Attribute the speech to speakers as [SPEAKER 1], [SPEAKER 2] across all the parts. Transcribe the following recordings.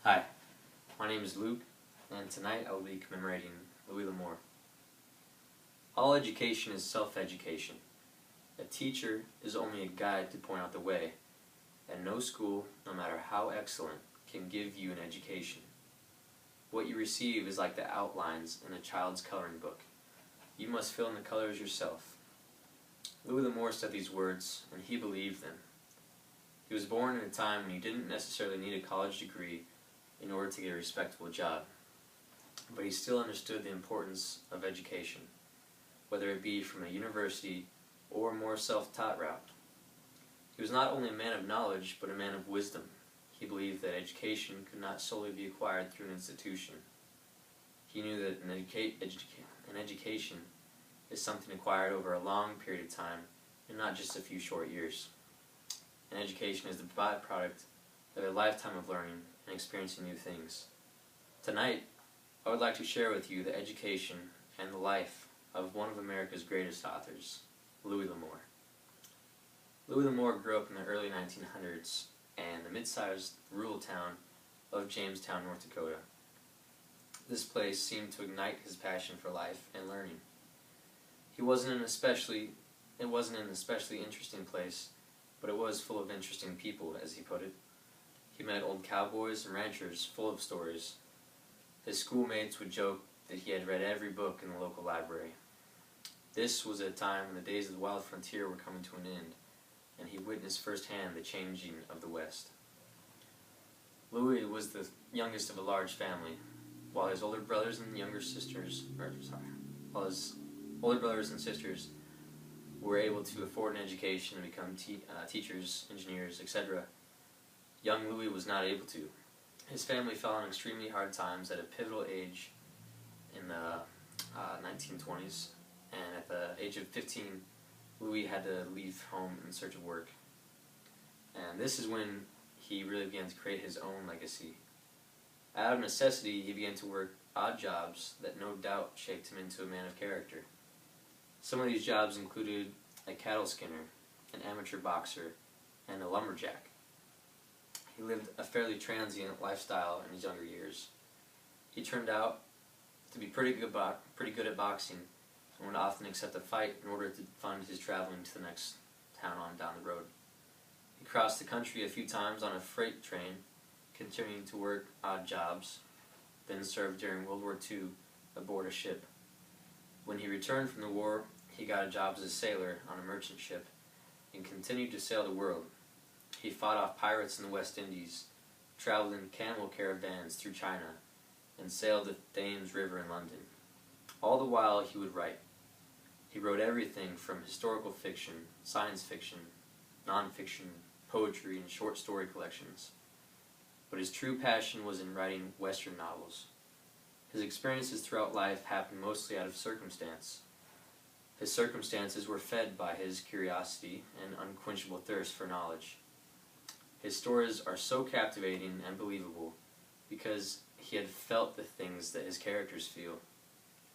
[SPEAKER 1] Hi, my name is Luke, and tonight I will be commemorating Louis L'Amour. All education is self-education. A teacher is only a guide to point out the way, and no school, no matter how excellent, can give you an education. What you receive is like the outlines in a child's coloring book. You must fill in the colors yourself. Louis L'Amour said these words, and he believed them. He was born in a time when you didn't necessarily need a college degree in order to get a respectable job, but he still understood the importance of education, whether it be from a university or a more self-taught route. He was not only a man of knowledge, but a man of wisdom. He believed that education could not solely be acquired through an institution. He knew that an education is something acquired over a long period of time and not just a few short years. An education is the byproduct of a lifetime of learning and experiencing new things. Tonight, I would like to share with you the education and the life of one of America's greatest authors, Louis L'Amour. Louis L'Amour grew up in the early 1900s in the mid-sized rural town of Jamestown, North Dakota. This place seemed to ignite his passion for life and learning. It wasn't an especially interesting place, but it was full of interesting people, as he put it. He met old cowboys and ranchers full of stories. His schoolmates would joke that he had read every book in the local library. This was at a time when the days of the wild frontier were coming to an end, and he witnessed firsthand the changing of the West. Louis was the youngest of a large family, while his older brothers and sisters were able to afford an education and become teachers, engineers, etc. Young Louis was not able to. His family fell on extremely hard times at a pivotal age in the 1920s, and at the age of 15, Louis had to leave home in search of work. And this is when he really began to create his own legacy. Out of necessity, he began to work odd jobs that no doubt shaped him into a man of character. Some of these jobs included a cattle skinner, an amateur boxer, and a lumberjack. He lived a fairly transient lifestyle in his younger years. He turned out to be pretty good at boxing and would often accept a fight in order to fund his traveling to the next town on down the road. He crossed the country a few times on a freight train, continuing to work odd jobs, then served during World War II aboard a ship. When he returned from the war, he got a job as a sailor on a merchant ship and continued to sail the world. He fought off pirates in the West Indies, traveled in camel caravans through China, and sailed the Thames River in London. All the while he would write. He wrote everything from historical fiction, science fiction, non-fiction, poetry, and short story collections. But his true passion was in writing Western novels. His experiences throughout life happened mostly out of circumstance. His circumstances were fed by his curiosity and unquenchable thirst for knowledge. His stories are so captivating and believable because he had felt the things that his characters feel.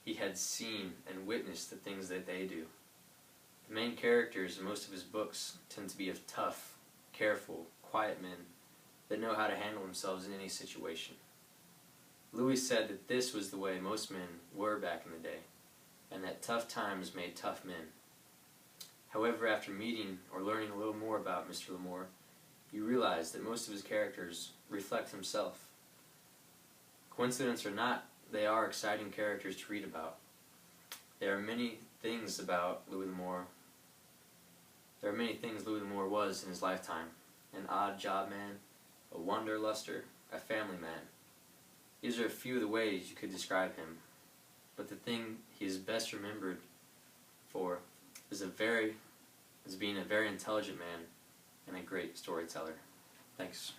[SPEAKER 1] He had seen and witnessed the things that they do. The main characters in most of his books tend to be of tough, careful, quiet men that know how to handle themselves in any situation. Louis said that this was the way most men were back in the day, and that tough times made tough men. However, after meeting or learning a little more about Mr. L'Amour, you realize that most of his characters reflect himself. Coincidence or not, they are exciting characters to read about. There are many things Louis L'Amour was in his lifetime: an odd job man, a wanderluster, a family man. These are a few of the ways you could describe him, but the thing he is best remembered for is being a very intelligent man and a great storyteller. Thanks.